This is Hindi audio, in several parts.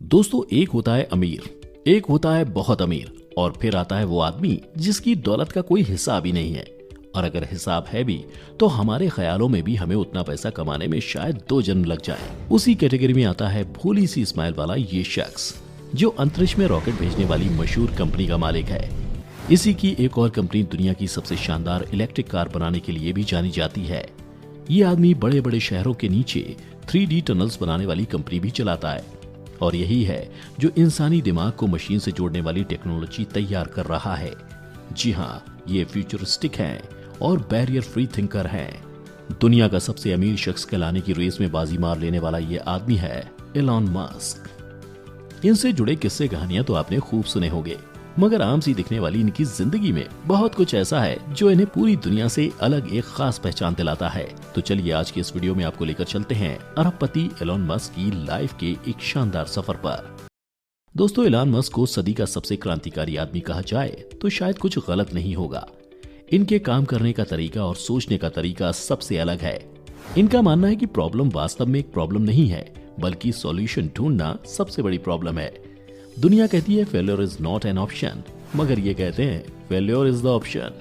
दोस्तों, एक होता है अमीर, एक होता है बहुत अमीर, और फिर आता है वो आदमी जिसकी दौलत का कोई हिसाब ही नहीं है। और अगर हिसाब है भी तो हमारे ख्यालों में भी हमें उतना पैसा कमाने में शायद 2 जन्म लग जाए। उसी कैटेगरी में आता है भोली सी स्माइल वाला ये शख्स जो अंतरिक्ष में रॉकेट भेजने वाली मशहूर कंपनी का मालिक है। इसी की एक और कंपनी दुनिया की सबसे शानदार इलेक्ट्रिक कार बनाने के लिए भी जानी जाती है। ये आदमी बड़े बड़े शहरों के नीचे 3D टनल्स बनाने वाली कंपनी भी चलाता है, और यही है जो इंसानी दिमाग को मशीन से जोड़ने वाली टेक्नोलॉजी तैयार कर रहा है। जी हाँ, ये फ्यूचरिस्टिक हैं और बैरियर फ्री थिंकर हैं। दुनिया का सबसे अमीर शख्स कहलाने की रेस में बाजी मार लेने वाला ये आदमी है एलॉन मस्क। इनसे जुड़े किस्से कहानियां तो आपने खूब सुने होंगे, मगर आम सी दिखने वाली इनकी जिंदगी में बहुत कुछ ऐसा है जो इन्हें पूरी दुनिया से अलग एक खास पहचान दिलाता है। तो चलिए आज की इस वीडियो में आपको लेकर चलते हैं अरबपति एलॉन मस्क की लाइफ के एक शानदार सफर पर। दोस्तों, एलॉन मस्क को सदी का सबसे क्रांतिकारी आदमी कहा जाए तो शायद कुछ गलत नहीं होगा। इनके काम करने का तरीका और सोचने का तरीका सबसे अलग है। इनका मानना है कि प्रॉब्लम वास्तव में एक प्रॉब्लम नहीं है, बल्कि सॉल्यूशन ढूंढना सबसे बड़ी प्रॉब्लम है। दुनिया कहती है failure is not an option, मगर ये कहते हैं फेल्योर इज द ऑप्शन।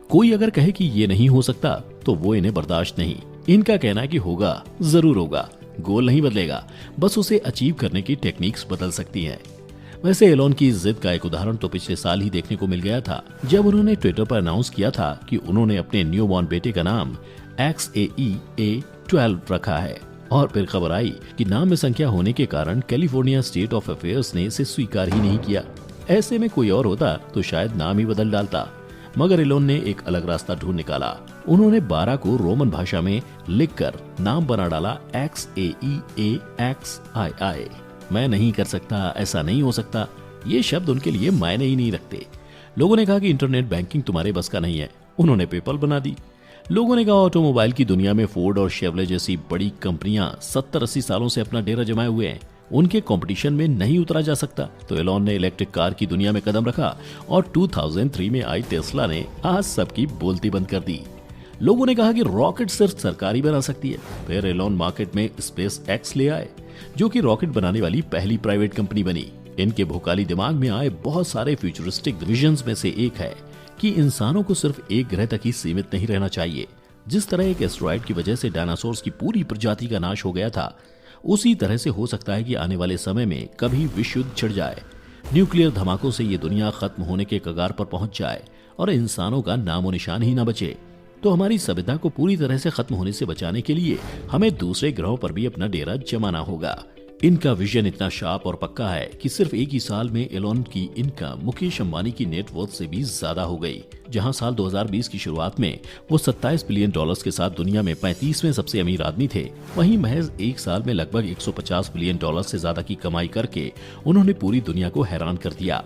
कोई अगर कहे कि ये नहीं हो सकता तो वो इन्हें बर्दाश्त नहीं। इनका कहना है कि होगा, जरूर होगा। गोल नहीं बदलेगा, बस उसे अचीव करने की टेक्निक्स बदल सकती हैं। वैसे एलॉन की जिद का एक उदाहरण तो पिछले साल ही देखने को मिल गया था, जब उन्होंने ट्विटर पर अनाउंस किया था कि उन्होंने अपने न्यू बॉर्न बेटे का नाम XAEA12 रखा है। और फिर खबर आई कि नाम में संख्या होने के कारण कैलिफोर्निया स्टेट ऑफ अफेयर्स ने इसे स्वीकार ही नहीं किया। ऐसे में कोई और होता तो शायद नाम ही बदल डालता, मगर एलॉन ने एक अलग रास्ता ढूंढ निकाला। उन्होंने 12 को रोमन भाषा में लिखकर नाम बना डाला XAEAXII। मैं नहीं कर सकता, ऐसा नहीं हो सकता, ये शब्द उनके लिए मायने ही नहीं रखते। लोगों ने कहा कि इंटरनेट बैंकिंग तुम्हारे बस का नहीं है, उन्होंने पेपल बना दी। लोगों ने कहा ऑटोमोबाइल की दुनिया में फोर्ड और शेवले जैसी बड़ी कंपनियां 70-80 सालों से अपना डेरा जमाए हुए हैं, उनके कंपटीशन में नहीं उतरा जा सकता। तो एलॉन ने इलेक्ट्रिक कार की दुनिया में कदम रखा और 2003 में आई टेस्ला ने आज सबकी बोलती बंद कर दी। लोगों ने कहा कि रॉकेट सिर्फ सरकारी बना सकती है। फिर एलॉन मार्केट में स्पेस एक्स ले आए, जो कि रॉकेट बनाने वाली पहली प्राइवेट कंपनी बनी। इनके भोकाली दिमाग में आए बहुत सारे फ्यूचरिस्टिक विजन्स में से एक है कि इंसानों को सिर्फ एक ग्रह तक ही सीमित नहीं रहना चाहिए। जिस तरह एक एस्टेरॉयड की वजह से डायनासोर्स की पूरी प्रजाति का नाश हो गया था, उसी तरह से हो सकता है कि आने वाले समय में कभी विश्व युद्ध छिड़ जाए, न्यूक्लियर धमाकों से ये दुनिया खत्म होने के कगार पर पहुंच जाए और इंसानों का नामो निशान ही न बचे। तो हमारी सभ्यता को पूरी तरह से खत्म होने से बचाने के लिए हमें दूसरे ग्रहों पर भी अपना डेरा जमाना होगा। इनका विजन इतना शार्प और पक्का है कि सिर्फ एक ही साल में एलॉन की इनकम मुकेश अंबानी की नेटवर्थ से भी ज्यादा हो गई। जहां साल 2020 की शुरुआत में वो 27 बिलियन डॉलर्स के साथ दुनिया में 35वें सबसे अमीर आदमी थे, वहीं महज एक साल में लगभग 150 बिलियन डॉलर से ज्यादा की कमाई करके उन्होंने पूरी दुनिया को हैरान कर दिया।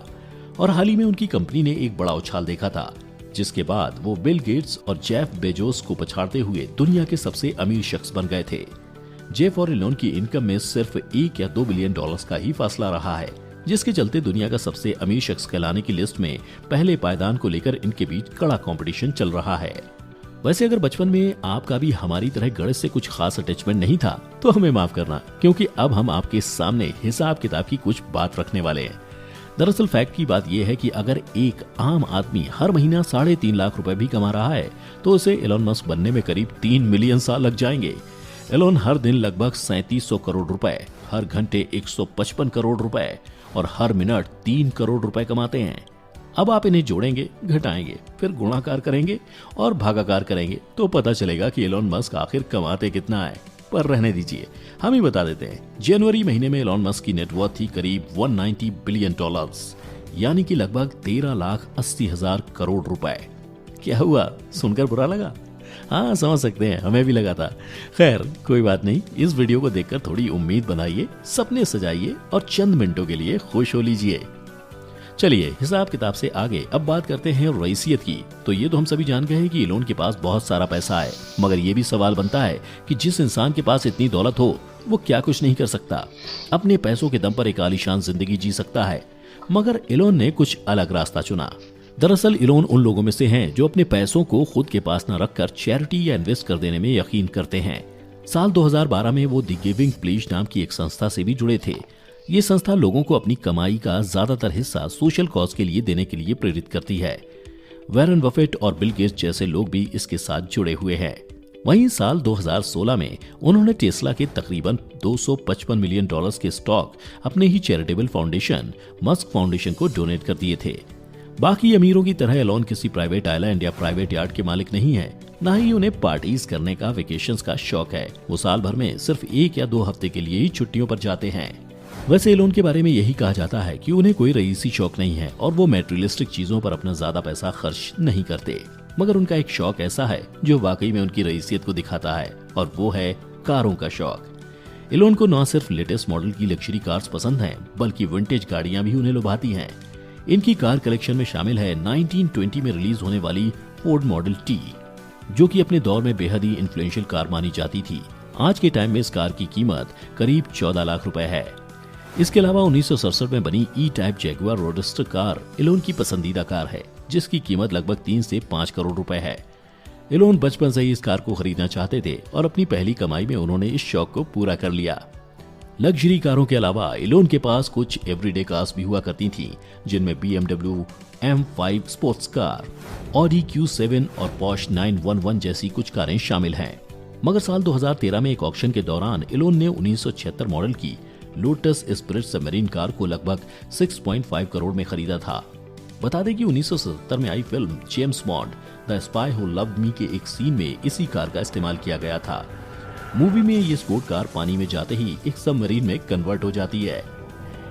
और हाल ही में उनकी कंपनी ने एक बड़ा उछाल देखा था, जिसके बाद वो बिल गेट्स और जेफ बेजोस को पछाड़ते हुए दुनिया के सबसे अमीर शख्स बन गए थे। जेफ और एलॉन की इनकम में सिर्फ 1 या 2 बिलियन डॉलर्स का ही फासला रहा है, जिसके चलते दुनिया का सबसे अमीर शख्स कहलाने की लिस्ट में पहले पायदान को लेकर इनके बीच कड़ा कंपटीशन चल रहा है। वैसे अगर बचपन में आपका भी हमारी तरह गणित से कुछ खास अटैचमेंट नहीं था तो हमें माफ करना, क्योंकि अब हम आपके सामने हिसाब किताब की कुछ बात रखने वाले हैं। दरअसल फैक्ट की बात यह है कि अगर एक आम आदमी हर महीना 3.5 लाख रुपए भी कमा रहा है तो उसे एलॉन मस्क बनने में करीब 3 मिलियन साल लग जाएंगे। एलॉन हर दिन लगभग 3700 करोड़ रुपए, हर घंटे 155 करोड़ रुपए और हर मिनट 3 करोड़ रुपए कमाते हैं। अब आप इन्हें जोड़ेंगे, घटाएंगे, फिर गुणाकार करेंगे और भागाकार करेंगे तो पता चलेगा कि एलॉन मस्क आखिर कमाते कितना है। पर रहने दीजिए, हम ही बता देते हैं। जनवरी महीने में एलॉन मस्क की नेटवर्थ थी करीब 190 बिलियन डॉलर्स, यानी कि लगभग 13,80,000 करोड़ रुपए। क्या हुआ, सुनकर बुरा लगा? हाँ, समझ सकते हैं, हमें भी लगा था। खैर कोई बात नहीं, इस वीडियो को देखकर थोड़ी उम्मीद बनाइए, सपने सजाइए और चंद मिनटों के लिए खुश हो लीजिए। चलिए हिसाब किताब से आगे अब बात करते हैं रईसियत की। तो ये तो हम सभी जान गए हैं कि एलॉन के पास बहुत सारा पैसा है, मगर ये भी सवाल बनता है कि जिस इंसान के पास इतनी दौलत हो वो क्या कुछ नहीं कर सकता, अपने पैसों के दम पर एक आलीशान जिंदगी जी सकता है। मगर एलॉन ने कुछ अलग रास्ता चुना। दरअसल एलॉन उन लोगों में से हैं जो अपने पैसों को खुद के पास न रखकर चैरिटी या इन्वेस्ट कर देने में यकीन करते हैं। साल 2012 में वो द गिविंग प्लेज नाम की एक संस्था से भी जुड़े थे। ये संस्था लोगों को अपनी कमाई का ज्यादातर हिस्सा सोशल कॉज के लिए देने के लिए प्रेरित करती है। वॉरेन बफेट और बिल गेट्स जैसे लोग भी इसके साथ जुड़े हुए हैं। वहीं साल 2016 में उन्होंने टेस्ला के तकरीबन $255 मिलियन के स्टॉक अपने ही चैरिटेबल फाउंडेशन मस्क फाउंडेशन को डोनेट कर दिए थे। बाकी अमीरों की तरह एलोन किसी प्राइवेट आइलैंड या प्राइवेट यार्ड के मालिक नहीं है, न ही उन्हें पार्टीज करने का, वेकेशंस का शौक है। वो साल भर में सिर्फ 1 या 2 हफ्ते के लिए ही छुट्टियों पर जाते हैं। वैसे एलोन के बारे में यही कहा जाता है कि उन्हें कोई रईसी शौक नहीं है और वो मैटेरियलिस्टिक चीजों पर अपना ज्यादा पैसा खर्च नहीं करते, मगर उनका एक शौक ऐसा है जो वाकई में उनकी रईसियत को दिखाता है, और वो है कारों का शौक। एलोन को न सिर्फ लेटेस्ट मॉडल की लग्जरी कार्स पसंद हैं, बल्कि विंटेज गाड़ियां भी उन्हें लुभाती हैं। इनकी कार कलेक्शन में शामिल है 1920 में रिलीज होने वाली फोर्ड मॉडल टी, जो कि अपने दौर में बेहद ही इन्फ्लुएंशियल कार मानी जाती थी। आज के टाइम में इस कार की कीमत करीब 14 लाख रुपए है। इसके अलावा 1967 में बनी E type Jaguar roadster car Elon की पसंदीदा कार है, जिसकी कीमत लगभग 3 से 5 करोड़ रुपए है। एलोन बचपन से ही इस कार को खरीदना चाहते थे और अपनी पहली कमाई में उन्होंने इस शौक को पूरा कर लिया। लग्जरी कारों के अलावा एलोन के पास कुछ एवरीडे कार्स भी हुआ करती थी, जिनमें BMW M5 sports car, Audi Q7 और Porsche 911 जैसी कुछ कारें शामिल हैं। मगर साल 2013 में एक ऑक्शन के दौरान एलोन ने 1976 मॉडल की लोटस स्पिरिट सबमरीन कार को लगभग 6.5 करोड़ में खरीदा था। बता दें कि 1977 में आई film James Bond the spy who loved me के एक सीन में इसी कार का इस्तेमाल किया गया था। मूवी में ये स्पोर्ट कार पानी में जाते ही एक सबमरीन में कन्वर्ट हो जाती है।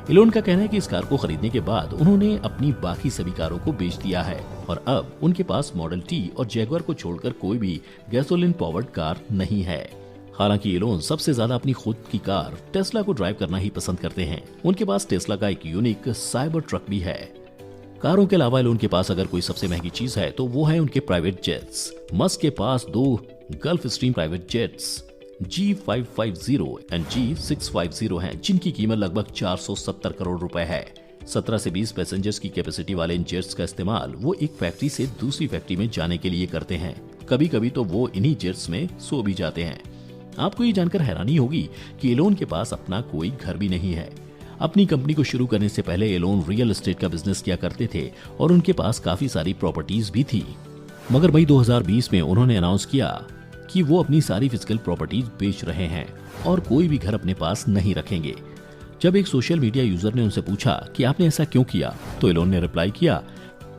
एलोन का कहना है कि इस कार को खरीदने के बाद उन्होंने अपनी बाकी सभी कारों को बेच दिया है और अब उनके पास मॉडल टी और जैगुआर को छोड़कर कोई भी गैसोलीन पावर्ड कार नहीं है। हालांकि एलोन सबसे ज्यादा अपनी खुद की कार टेस्ला को ड्राइव करना ही पसंद करते हैं। उनके पास टेस्ला का एक यूनिक साइबर ट्रक भी है। कारों के अलावा एलोन के पास अगर कोई सबसे महंगी चीज है तो वो है उनके प्राइवेट जेट्स। मस्क के पास 2 gulf stream private jets G550 और G650 हैं, जिनकी कीमत लगभग 470 करोड़ रुपए है। 17 से 20 पैसेंजर्स की कैपेसिटी वाले इन जेट्स का इस्तेमाल वो एक फैक्ट्री से दूसरी फैक्ट्री में जाने के लिए करते हैं। कभी कभी तो वो इन्हीं जेट्स में सो भी जाते हैं। आपको ये जानकर हैरानी होगी कि एलोन के पास अपना कोई घर भी नहीं है। अपनी कंपनी को शुरू करने से पहले एलोन रियल एस्टेट का बिजनेस किया करते थे और उनके पास काफी सारी प्रॉपर्टीज भी थी। मगर मई 2020 में उन्होंने अनाउंस किया कि वो अपनी सारी फिजिकल प्रॉपर्टीज बेच रहे हैं और कोई भी घर अपने पास नहीं रखेंगे। जब एक सोशल मीडिया यूजर ने उनसे पूछा कि आपने ऐसा क्यों किया, तो एलोन ने रिप्लाई किया,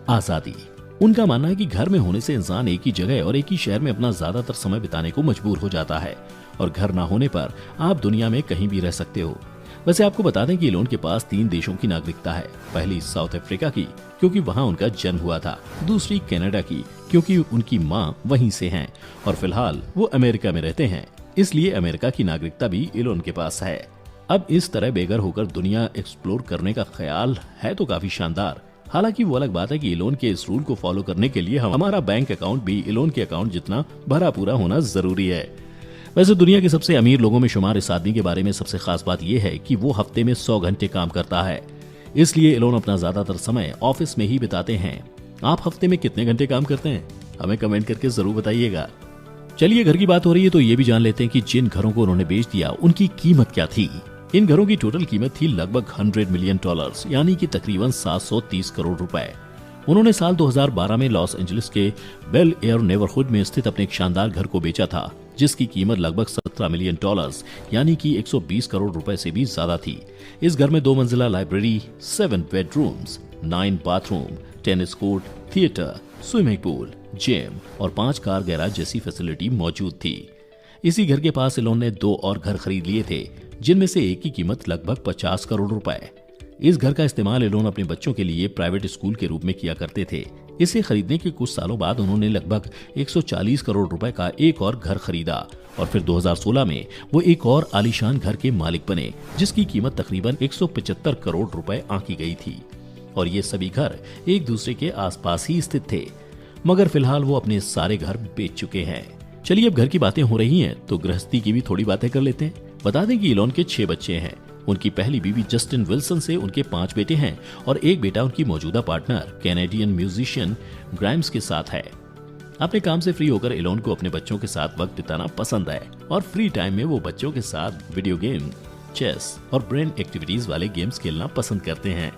आजादी। उनका मानना है कि घर में होने से इंसान एक ही जगह और एक ही शहर में अपना ज्यादातर समय बिताने को मजबूर हो जाता है और घर ना होने पर आप दुनिया में कहीं भी रह सकते हो। वैसे आपको बता दें कि एलोन के पास 3 देशों की नागरिकता है। पहली साउथ अफ्रीका की, क्योंकि वहां उनका जन्म हुआ था। दूसरी कनाडा की, क्योंकि उनकी मां वहीं से हैं, और फिलहाल वो अमेरिका में रहते हैं, इसलिए अमेरिका की नागरिकता भी एलोन के पास है। अब इस तरह बेघर होकर दुनिया एक्सप्लोर करने का ख्याल है तो काफी शानदार। हालांकि वो अलग बात है कि एलोन के इस रूल को फॉलो करने के लिए हमारा बैंक अकाउंट भी एलोन के अकाउंट जितना भरा पूरा होना जरूरी है। वैसे दुनिया के सबसे अमीर लोगों में शुमार इस आदमी के बारे में सबसे खास बात यह है कि वो हफ्ते में 100 घंटे काम करता है। इसलिए एलोन अपना ज्यादातर समय ऑफिस में ही बिताते हैं। आप हफ्ते में कितने घंटे काम करते हैं? हमें कमेंट करके जरूर बताइएगा। चलिए, घर की बात हो रही है तो ये भी जान लेते हैं कि जिन घरों को उन्होंने बेच दिया उनकी कीमत क्या थी। इन घरों की टोटल कीमत थी लगभग $100 मिलियन, यानी कि तकरीबन 730 करोड़ रुपए। उन्होंने साल 2012 में लॉस एंजलिस के बेल एयर नेबरहुड में स्थित अपने एक शानदार घर को बेचा था, जिसकी कीमत लगभग $17 मिलियन, यानी कि 120 करोड़ रुपए से भी ज्यादा थी। इस घर में 2 मंजिला library, 7 bedrooms, 9 bathroom, tennis court, theatre, swimming pool, gym और 5 कार गैराज जैसी फैसिलिटी मौजूद थी। इसी घर के पास एलोन ने 2 और घर खरीद लिए थे, जिनमें से एक की कीमत लगभग 50 करोड़ रुपए। इस घर का इस्तेमाल एलोन अपने बच्चों के लिए प्राइवेट स्कूल के रूप में किया करते थे। इसे खरीदने के कुछ सालों बाद उन्होंने लगभग 140 करोड़ रुपए का एक और घर खरीदा और फिर 2016 में वो एक और आलीशान घर के मालिक बने, जिसकी कीमत तकरीबन 175 करोड़ रुपए आंकी गई थी। और ये सभी घर एक दूसरे के आसपास ही स्थित थे, मगर फिलहाल वो अपने सारे घर बेच चुके हैं। चलिए, अब घर की बातें हो रही हैं तो गृहस्थी की भी थोड़ी बातें कर लेते हैं। बता दें कि एलोन के 6 बच्चे हैं। उनकी पहली बीवी जस्टिन विल्सन से उनके 5 बेटे हैं और एक बेटा उनकी मौजूदा पार्टनर कैनेडियन म्यूजिशियन ग्राइम्स के साथ है। अपने काम से फ्री होकर एलोन को अपने बच्चों के साथ वक्त बिताना पसंद है और फ्री टाइम में वो बच्चों के साथ वीडियो गेम, चेस और ब्रेन एक्टिविटीज वाले गेम्स खेलना पसंद करते हैं।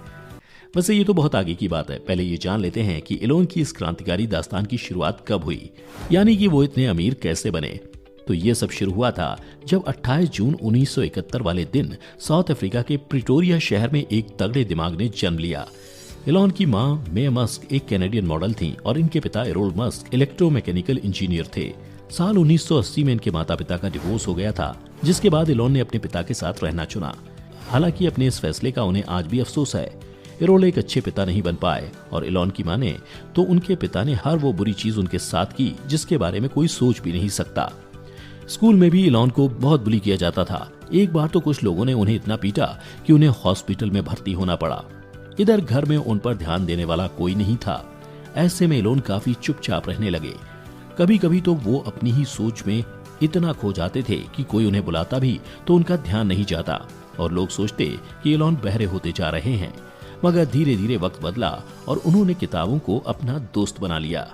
वैसे ये तो बहुत आगे की बात है, पहले ये जान लेते हैं कि एलोन की इस क्रांतिकारी दास्तान की शुरुआत कब हुई, यानी कि वो इतने अमीर कैसे बने। तो ये सब शुरू हुआ था जब 28 जून 1971 वाले दिन साउथ अफ्रीका के प्रिटोरिया शहर में एक तगड़े दिमाग ने जन्म लिया। एलोन की मां मे मस्क एक कैनेडियन मॉडल थीं और इनके पिता एरोल मस्क इलेक्ट्रोमैकेनिकल इंजीनियर थे। साल 1980 में इनके माता पिता का डिवोर्स हो गया था, जिसके बाद एलोन ने अपने पिता के साथ रहना चुना। हालांकि अपने इस फैसले का उन्हें आज भी अफसोस है। एरोल एक अच्छे पिता नहीं बन पाए और एलोन की माने तो उनके पिता ने हर वो बुरी चीज उनके साथ की जिसके बारे में कोई सोच भी नहीं सकता। स्कूल में भी एलोन को बहुत बुली किया जाता था। एक बार तो कुछ लोगों ने उन्हें इतना पीटा कि उन्हें हॉस्पिटल में भर्ती होना पड़ा। इधर घर में उन पर ध्यान देने वाला कोई नहीं था। ऐसे में एलोन काफी चुपचाप रहने लगे। कभी कभी तो वो अपनी ही सोच में इतना खो जाते थे कि कोई उन्हें बुलाता भी तो उनका ध्यान नहीं जाता और लोग सोचते कि एलोन बहरे होते जा रहे हैं। मगर धीरे धीरे वक्त बदला और उन्होंने किताबों को अपना दोस्त बना लिया।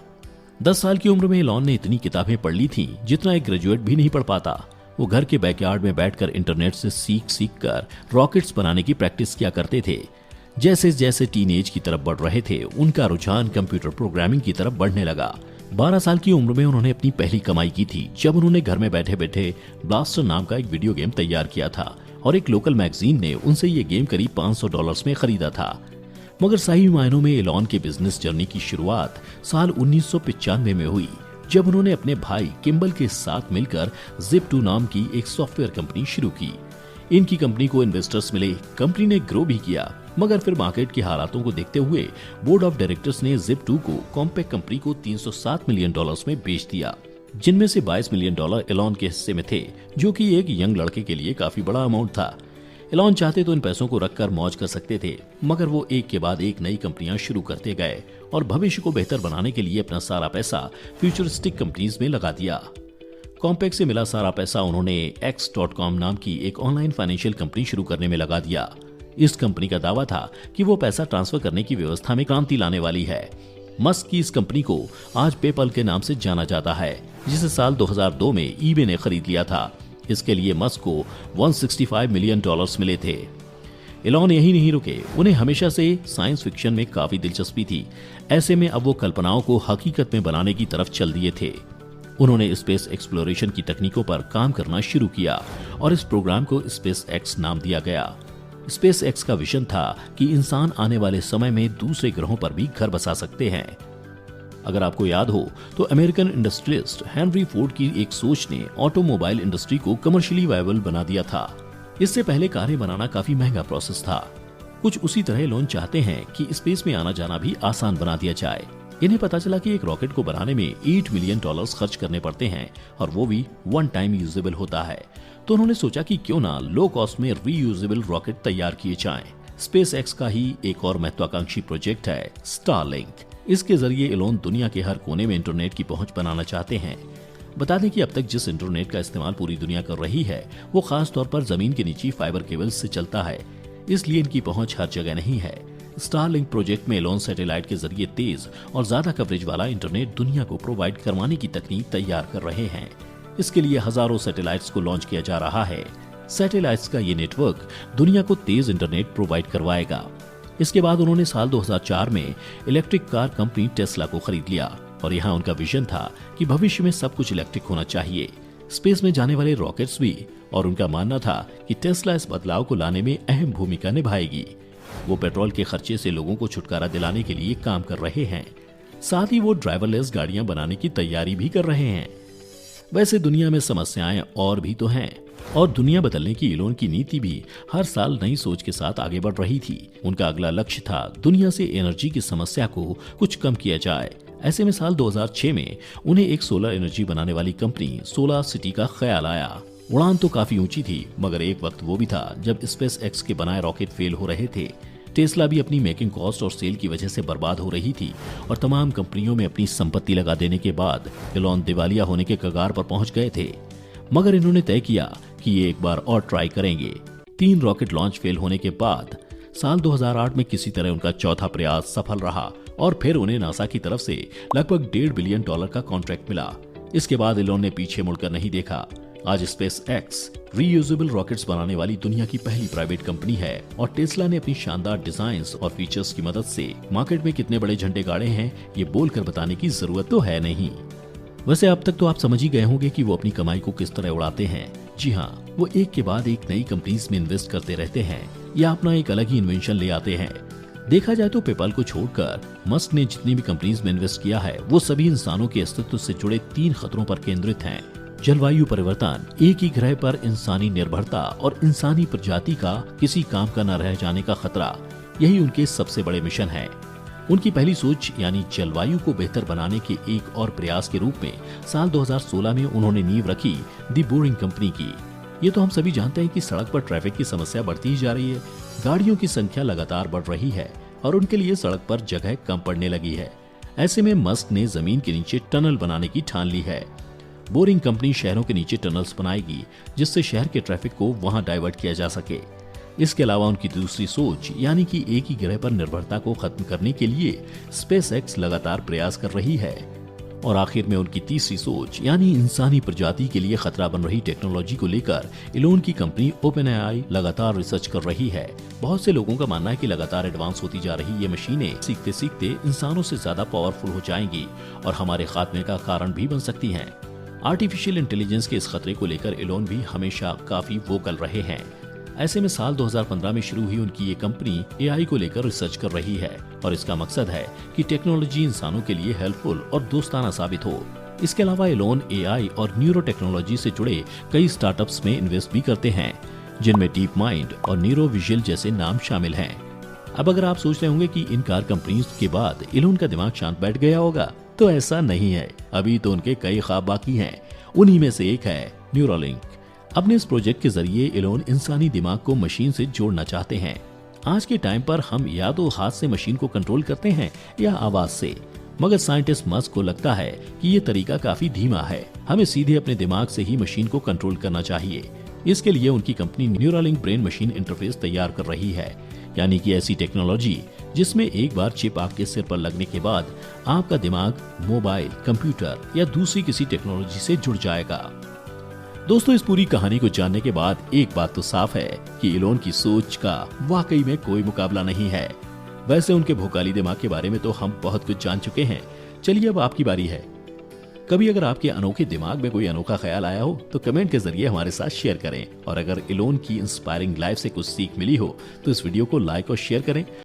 10 साल की उम्र में एलोन ने इतनी किताबें पढ़ ली थीं जितना एक ग्रेजुएट भी नहीं पढ़ पाता। वो घर के बैकयार्ड में बैठकर इंटरनेट से सीख कर रॉकेट्स बनाने की प्रैक्टिस किया करते थे। जैसे जैसे टीनेज की तरफ बढ़ रहे थे, उनका रुझान कंप्यूटर प्रोग्रामिंग की तरफ बढ़ने लगा। 12 साल की उम्र में उन्होंने अपनी पहली कमाई की थी, जब उन्होंने घर में बैठे बैठे ब्लास्टर नाम का एक वीडियो गेम तैयार किया था और एक लोकल मैगजीन ने उनसे ये गेम करीब $500 में खरीदा था। मगर सही मायनों में एलोन के बिजनेस जर्नी की शुरुआत साल 1995 में हुई, जब उन्होंने अपने भाई किम्बल के साथ मिलकर Zip2 नाम की एक सॉफ्टवेयर कंपनी शुरू की। इनकी कंपनी को इन्वेस्टर्स मिले, कंपनी ने ग्रो भी किया, मगर फिर मार्केट के हालातों को देखते हुए बोर्ड ऑफ डायरेक्टर्स ने Zip2 को कॉम्पैक्ट कंपनी को $307 मिलियन में बेच दिया, जिनमें से $22 मिलियन एलोन के हिस्से में थे, जो कि एक यंग लड़के के लिए काफी बड़ा अमाउंट था। एलोन चाहते तो इन पैसों को रखकर मौज कर सकते थे, मगर वो एक के बाद एक नई कंपनियां शुरू करते गए और भविष्य को बेहतर बनाने के लिए अपना सारा पैसा फ्यूचरिस्टिक कंपनीज में लगा दिया। कॉम्पैक्ट से मिला सारा पैसा उन्होंने X.com नाम की एक ऑनलाइन फाइनेंशियल कंपनी शुरू करने में लगा दिया। इस कंपनी का दावा था कि वो पैसा ट्रांसफर करने की व्यवस्था में क्रांति लाने वाली है। मस्क की इस कंपनी को आज पेपल के नाम से जाना जाता है, जिसे साल 2002 में ईबे ने खरीद लिया था। इसके लिए मस्क को $165 मिलियन मिले थे। एलोन यही नहीं रुके, उन्हें हमेशा से साइंस फिक्शन में काफी दिलचस्पी थी। ऐसे में अब वो कल्पनाओं को हकीकत में बनाने की तरफ चल दिए थे। उन्होंने स्पेस एक्सप्लोरेशन की तकनीकों पर काम करना शुरू किया और इस प्रोग्राम को स्पेस एक्स नाम दिया गया। स्पेस एक्स का विजन था कि इंसान आने वाले समय में दूसरे ग्रहों पर भी घर बसा सकते हैं। अगर आपको याद हो तो अमेरिकन इंडस्ट्रियलिस्ट हेनरी फोर्ड की एक सोच ने ऑटोमोबाइल इंडस्ट्री को कमर्शियली वायबल बना दिया था। इससे पहले कारें बनाना काफी महंगा प्रोसेस था। कुछ उसी तरह एलोन चाहते हैं कि स्पेस में आना जाना भी आसान बना दिया जाए। इन्हें पता चला कि एक रॉकेट को बनाने में $8 मिलियन खर्च करने पड़ते हैं और वो भी वन टाइम यूजेबल होता है। तो उन्होंने सोचा कि क्यों ना लो कॉस्ट में रीयूजेबल रॉकेट तैयार किए जाएं। स्पेस एक्स का ही एक और महत्वाकांक्षी प्रोजेक्ट है स्टारलिंक। इसके जरिए एलोन दुनिया के हर कोने में इंटरनेट की पहुंच बनाना चाहते हैं। बता दें कि अब तक जिस इंटरनेट का इस्तेमाल पूरी दुनिया कर रही है वो खास तौर पर जमीन के नीचे फाइबर केबल्स से चलता है, इसलिए इनकी पहुंच हर जगह नहीं है। स्टारलिंक प्रोजेक्ट में एलोन सैटेलाइट के जरिए तेज और ज्यादा कवरेज वाला इंटरनेट दुनिया को प्रोवाइड करवाने की तकनीक तैयार कर रहे हैं। इसके लिए हजारों सैटेलाइट्स को लॉन्च किया जा रहा है। सैटेलाइट्स का ये नेटवर्क दुनिया को तेज इंटरनेट प्रोवाइड करवाएगा। इसके बाद उन्होंने साल 2004 में इलेक्ट्रिक कार कंपनी टेस्ला को खरीद लिया और यहाँ उनका विजन था कि भविष्य में सब कुछ इलेक्ट्रिक होना चाहिए, स्पेस में जाने वाले रॉकेट्स भी, और उनका मानना था कि टेस्ला इस बदलाव को लाने में अहम भूमिका निभाएगी। वो पेट्रोल के खर्चे से लोगों को छुटकारा दिलाने के लिए काम कर रहे हैं। साथ ही वो ड्राइवरलेस गाड़ियां बनाने की तैयारी भी कर रहे हैं। वैसे दुनिया में समस्याएं और भी तो हैं, और दुनिया बदलने की एलोन की नीति भी हर साल नई सोच के साथ आगे बढ़ रही थी। उनका अगला लक्ष्य था दुनिया से एनर्जी की समस्या को कुछ कम किया जाए। ऐसे में साल 2006 में उन्हें एक सोलर एनर्जी बनाने वाली कंपनी सोलर सिटी का ख्याल आया। उड़ान तो काफी ऊंची थी, मगर एक वक्त वो भी था जब स्पेस एक्स के बनाए रॉकेट फेल हो रहे थे। टेस्ला भी अपनी मेकिंग कॉस्ट और सेल की वजह से बर्बाद हो रही थी और तमाम कंपनियों में अपनी संपत्ति लगा देने के बाद एलोन दिवालिया होने के कगार पर पहुंच गए थे। मगर इन्होंने तय किया कि ये एक बार और ट्राई करेंगे। 3 रॉकेट लॉन्च फेल होने के बाद साल 2008 में किसी तरह उनका चौथा प्रयास सफल रहा और फिर उन्हें नासा की तरफ से लगभग $1.5 बिलियन का कॉन्ट्रैक्ट मिला। इसके बाद एलोन ने पीछे मुड़कर नहीं देखा आज स्पेस एक्स रीयूजेबल रॉकेट्स बनाने वाली दुनिया की पहली प्राइवेट कंपनी है और टेस्ला ने अपनी शानदार डिजाइन्स और फीचर्स की मदद से मार्केट में कितने बड़े झंडे गाड़े हैं ये बोलकर बताने की जरूरत तो है नहीं। वैसे अब तक तो आप समझ ही गए होंगे कि वो अपनी कमाई को किस तरह उड़ाते हैं। जी हाँ, वो एक के बाद एक नई कंपनीज में इन्वेस्ट करते रहते हैं या अपना एक अलग ही इन्वेंशन ले आते हैं। देखा जाए तो पेपाल को छोड़कर मस्क ने जितनी भी कंपनीज में इन्वेस्ट किया है वो सभी इंसानों के अस्तित्व से जुड़े 3 खतरों पर केंद्रित हैं। जलवायु परिवर्तन, एक ही ग्रह पर इंसानी निर्भरता और इंसानी प्रजाति का किसी काम का न रह जाने का खतरा, यही उनके सबसे बड़े मिशन है। उनकी पहली सोच यानी जलवायु को बेहतर बनाने के एक और प्रयास के रूप में साल 2016 में उन्होंने नींव रखी दी बोरिंग कंपनी की। ये तो हम सभी जानते हैं कि सड़क पर ट्रैफिक की समस्या बढ़ती ही जा रही है, गाड़ियों की संख्या लगातार बढ़ रही है और उनके लिए सड़क पर जगह कम पड़ने लगी है। ऐसे में मस्क ने जमीन के नीचे टनल बनाने की ठान ली है। बोरिंग कंपनी शहरों के नीचे टनल्स बनाएगी जिससे शहर के ट्रैफिक को वहां डाइवर्ट किया जा सके। इसके अलावा उनकी दूसरी सोच यानी कि एक ही ग्रह पर निर्भरता को खत्म करने के लिए स्पेस एक्स लगातार प्रयास कर रही है। और आखिर में उनकी तीसरी सोच यानी इंसानी प्रजाति के लिए खतरा बन रही टेक्नोलॉजी को लेकर इलोन की कंपनी ओपनएआई लगातार रिसर्च कर रही है। बहुत से लोगों का मानना है कि लगातार एडवांस होती जा रही ये मशीनें सीखते सीखते इंसानों से ज्यादा पावरफुल हो जाएंगी और हमारे खात्मे का कारण भी बन सकती हैं। आर्टिफिशियल इंटेलिजेंस के इस खतरे को लेकर इलोन भी हमेशा काफी वोकल रहे हैं। ऐसे में साल 2015 में शुरू हुई उनकी ये कंपनी एआई को लेकर रिसर्च कर रही है और इसका मकसद है कि टेक्नोलॉजी इंसानों के लिए हेल्पफुल और दोस्ताना साबित हो। इसके अलावा इलोन एआई और न्यूरो टेक्नोलॉजी से जुड़े कई स्टार्टअप्स में इन्वेस्ट भी करते हैं जिनमें डीप माइंड और न्यूरो विजुअल जैसे नाम शामिल हैं। अब अगर आप सोच रहे होंगे कि इन कार कंपनीज के बाद इलोन का दिमाग शांत बैठ गया होगा, तो ऐसा नहीं है। अभी तो उनके कई ख्वाब बाकी हैं। उन्हीं में से एक है न्यूरोलिंक। अपने इस प्रोजेक्ट के जरिए इलोन इंसानी दिमाग को मशीन से जोड़ना चाहते हैं। आज के टाइम पर हम या तो हाथ से मशीन को कंट्रोल करते हैं या आवाज से, मगर साइंटिस्ट मस्क को लगता है कि ये तरीका काफी धीमा है। हमें सीधे अपने दिमाग से ही मशीन को कंट्रोल करना चाहिए। इसके लिए उनकी company Neuralink brain machine interface तैयार कर रही है, यानी कि ऐसी टेक्नोलॉजी जिसमें एक बार चिप आपके सिर पर लगने के बाद आपका दिमाग मोबाइल, कंप्यूटर या दूसरी किसी टेक्नोलॉजी से जुड़ जाएगा। दोस्तों, इस पूरी कहानी को जानने के बाद एक बात तो साफ है कि इलोन की सोच का वाकई में कोई मुकाबला नहीं है। वैसे उनके भोकाली दिमाग के बारे में तो हम बहुत कुछ जान चुके हैं। चलिए अब आपकी बारी है। कभी अगर आपके अनोखे दिमाग में कोई अनोखा ख्याल आया हो तो कमेंट के जरिए हमारे साथ शेयर करें और अगर इलोन की इंस्पायरिंग लाइफ से कुछ सीख मिली हो तो इस वीडियो को लाइक और शेयर करें।